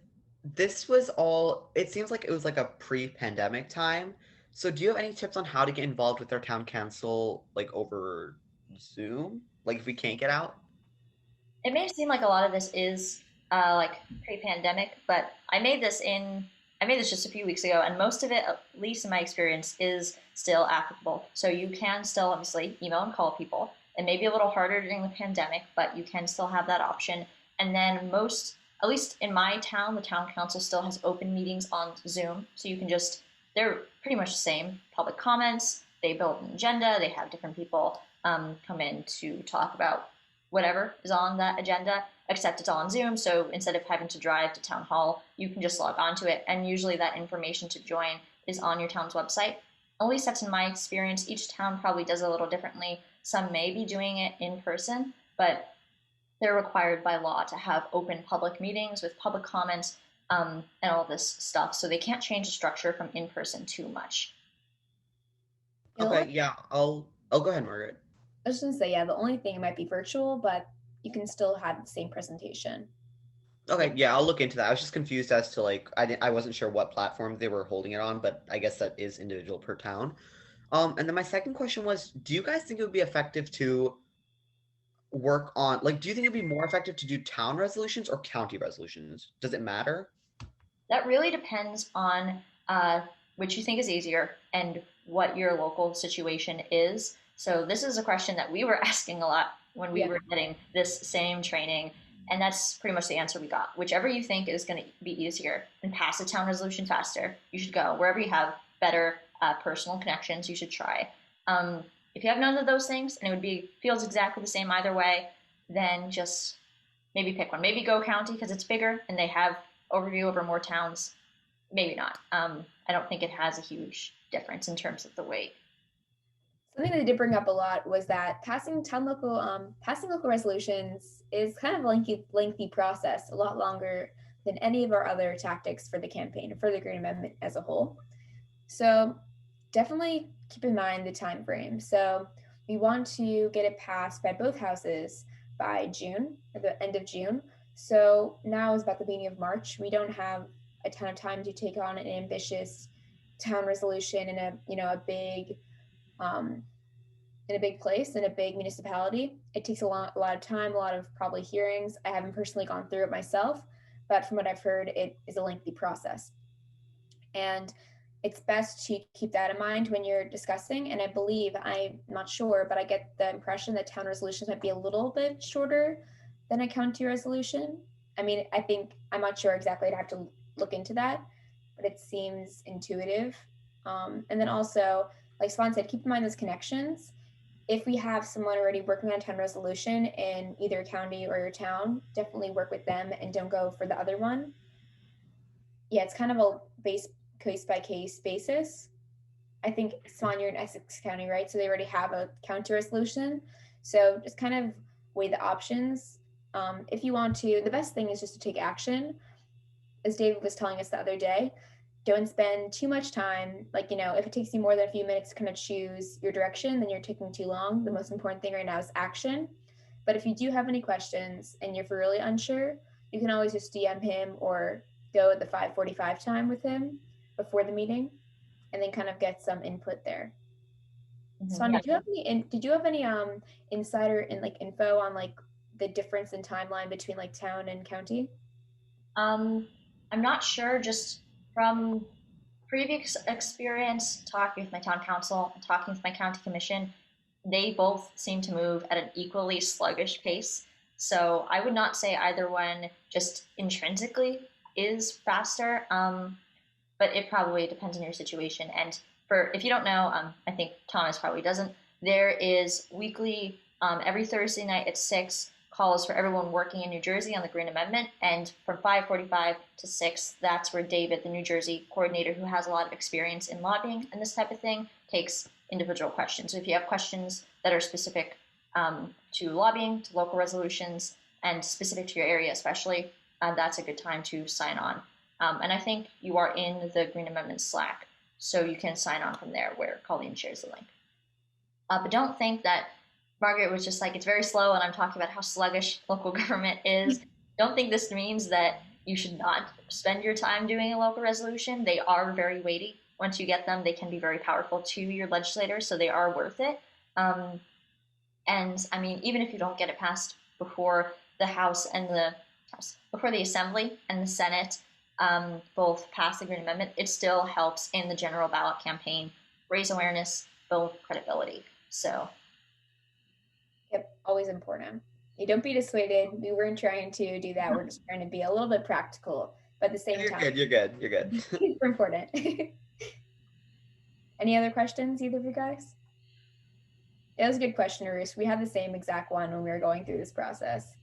this was all, it seems like it was like a pre-pandemic time. So do you have any tips on how to get involved with our town council, like over Zoom? Like if we can't get out? It may seem like a lot of this is like pre-pandemic, but I made this just a few weeks ago, and most of it, at least in my experience, is still applicable. So you can still obviously email and call people. It may be a little harder during the pandemic, but you can still have that option. And then most, at least in my town, the town council still has open meetings on Zoom, so you can just they're pretty much the same. Public comments, they build an agenda, they have different people come in to talk about whatever is on that agenda, except it's all on Zoom. So instead of having to drive to town hall, you can just log onto it. And usually that information to join is on your town's website. At least that's in my experience. Each town probably does it a little differently. Some may be doing it in person, but they're required by law to have open public meetings with public comments and all this stuff. So they can't change the structure from in person too much. Okay, yeah, I'll go ahead, Margaret. I was just gonna say, yeah, the only thing it might be virtual, but you can still have the same presentation. Okay, yeah, I'll look into that. I was just confused as to like I wasn't sure what platform they were holding it on, but I guess that is individual per town. And then my second question was, do you guys think it would be effective to work on like do you think it'd be more effective to do town resolutions or county resolutions? Does it matter? That really depends on which you think is easier and what your local situation is. So this is a question that we were asking a lot when we Yeah. were getting this same training, and that's pretty much the answer we got. Whichever you think is going to be easier and pass a town resolution faster, you should go. Wherever you have better personal connections, you should try. Um, if you have none of those things and it would be feels exactly the same either way, then just maybe pick one. Maybe go county because it's bigger and they have overview over more towns. Maybe not. I don't think it has a huge difference in terms of the weight. Something that they did bring up a lot was that passing local resolutions is kind of a lengthy process, a lot longer than any of our other tactics for the campaign or for the Green Amendment as a whole. So definitely keep in mind the time frame. So we want to get it passed by both houses by June, or the end of June. So now is about the beginning of March. We don't have a ton of time to take on an ambitious town resolution in um, a big place in a big municipality. It takes a lot of time, a lot of probably hearings. I haven't personally gone through it myself, but from what I've heard, it is a lengthy process. And it's best to keep that in mind when you're discussing. And I believe, I'm not sure, but I get the impression that town resolutions might be a little bit shorter than a county resolution. I mean, I think, I'm not sure exactly. I'd have to look into that, but it seems intuitive. And then also, like Swan said, keep in mind those connections. If we have someone already working on a town resolution in either county or your town, definitely work with them and don't go for the other one. Yeah, it's kind of a case by case basis. I think Swan, you're in Essex County, right? So they already have a county resolution. So just kind of weigh the options. If you want to, the best thing is just to take action. As David was telling us the other day, don't spend too much time. Like, if it takes you more than a few minutes to kind of choose your direction, then you're taking too long. The most important thing right now is action. But if you do have any questions and you're really unsure, you can always just DM him or go at the 5:45 time with him before the meeting and then kind of get some input there. Swan, Yeah. did you have any insider in like info on like the difference in timeline between like town and county? I'm not sure, just from previous experience talking with my town council and talking with my county commission, they both seem to move at an equally sluggish pace. So I would not say either one just intrinsically is faster, but it probably depends on your situation. And for if you don't know, I think Thomas probably doesn't. There is weekly, every Thursday night at 6, calls for everyone working in New Jersey on the Green Amendment, and from 5:45 to 6, that's where David, the New Jersey coordinator who has a lot of experience in lobbying and this type of thing, takes individual questions. So if you have questions that are specific to lobbying, to local resolutions, and specific to your area especially, that's a good time to sign on. And I think you are in the Green Amendment Slack, so you can sign on from there where Colleen shares the link. But don't think that Margaret was just like, it's very slow, and I'm talking about how sluggish local government is. Don't think this means that you should not spend your time doing a local resolution. They are very weighty. Once you get them, they can be very powerful to your legislators, so they are worth it. And I mean, even if you don't get it passed before the House and the before the Assembly and the Senate both pass the Green Amendment, it still helps in the general ballot campaign raise awareness, build credibility. So, yep, always important. You don't be dissuaded. We weren't trying to do that. We're just trying to be a little bit practical, but at the same time, You're good. super important. Any other questions, either of you guys? It was a good question, Arus. We had the same exact one when we were going through this process.